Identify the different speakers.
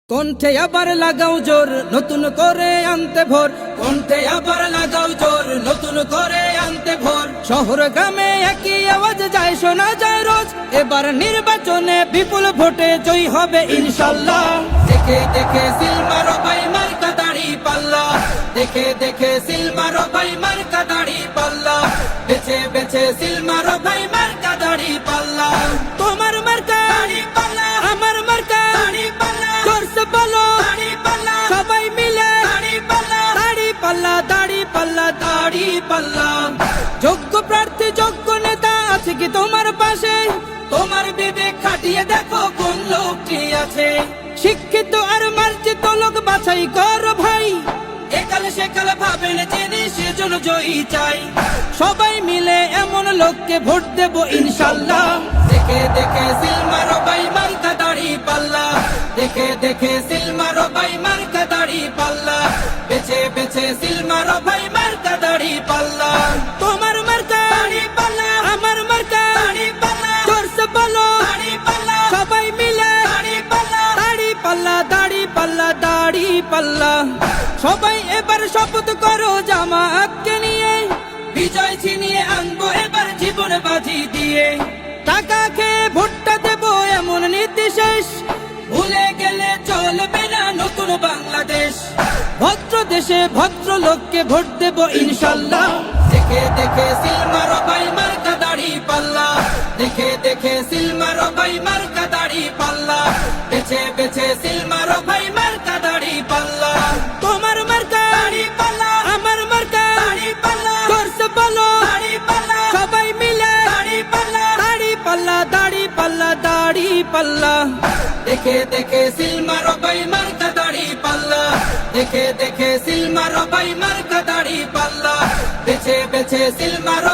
Speaker 1: কণ্ঠে আবার লাগাও জোর নতুন করে আনতে ভোর, কণ্ঠে আবার লাগাও জোর নতুন করে আনতে ভোর। শহর গ্রামে একই আওয়াজ যায় শোনা যায় রোজ, এবার নির্বাচনে বিপুল ভোটে জয়ী হবে ইনশাল্লাহ। দেখে দেখে সিল মারো ভাই মার্কা দাড়ি পাল্লা, দেখে দেখে সিল মারো ভাই মার্কা দাড়ি পাল্লা, বেছে বেছে সিল মারো ভাই মার্কা দাড়ি পাল্লা। তোমার মার্কা দাড়ি পাল্লা, আমার মার্কা দাড়ি পাল্লা, জোরসে বলো দাড়ি পাল্লা, সবাই মিলে দাড়ি পাল্লা, দাড়ি পাল্লা, দাড়ি পাল্লা, দাড়ি পাল্লা। যোগ্য প্রার্থী যোগ্য নেতা আছে কি তোমার পাশে? তোমার বিবেক খাটিয়ে দেখো কোন লোকটি আছে। শিক্ষিত আর মার্জিত লোক বাছাই করো ভাই, একাল সেকাল ভাবেন জেনে সেজন্য জয়ী চাই। সবাই মিলে এমন লোককে ভোট দেব ইনশাল্লাহ। দেখে দেখে সিল মারো ভাই মার্কা দাড়ি পাল্লা, দেখে দেখে সিল মারো ভাই মার্কা দাড়ি পাল্লা, বেছে বেছে সিল মারো ভাই মার্কা দাড়ি পাল্লা। তোমার মার্কা দাড়ি পাল্লা, আমার মার্কা দাড়ি পাল্লা, জোরসে বলো দাড়ি পাল্লা, সবাই মিলে দাড়ি পাল্লা, দাড়ি পাল্লা, দাড়ি পাল্লা, দাড়ি পাল্লা। সবাই এবার শপথ করো জামাতকে নিয়ে, বিজয় ছিনিয়ে আনবো এবার জীবন বাজি দিয়ে। টাকা খেয়ে ভোটটা দেবো এমন নীতি শেষ, ভুলে গেলে চলবে না নতুন বাংলাদেশ। ভদ্র দেশে ভদ্র লোককে ভোট দেবো ইনশাল্লাহ। দেখে দেখে সিল মারো ভাই মার্কা দাড়ি পাল্লা, দেখে দেখে সিল মারো ভাই মার্কা দাড়ি পাল্লা, বেছে বেছে সিল মারো ভাই মার্কা দাড়ি পাল্লা। তোমার মার্কা দাড়ি পাল্লা, আমার মার্কা দাড়ি পাল্লা, জোরসে বলো দাড়ি পাল্লা, সবাই মিলে দাড়ি পাল্লা, দাড়ি পাল্লা, দাড়ি পাল্লা, দাড়ি পাল্লা। দেখে দেখে সিল মারো ভাই মার্কা দাড়ি পাল্লা, দেখে দেখে সিল মারো ভাই মার্কা দাড়ি পাল্লা, বেছে বেছে সিল মারো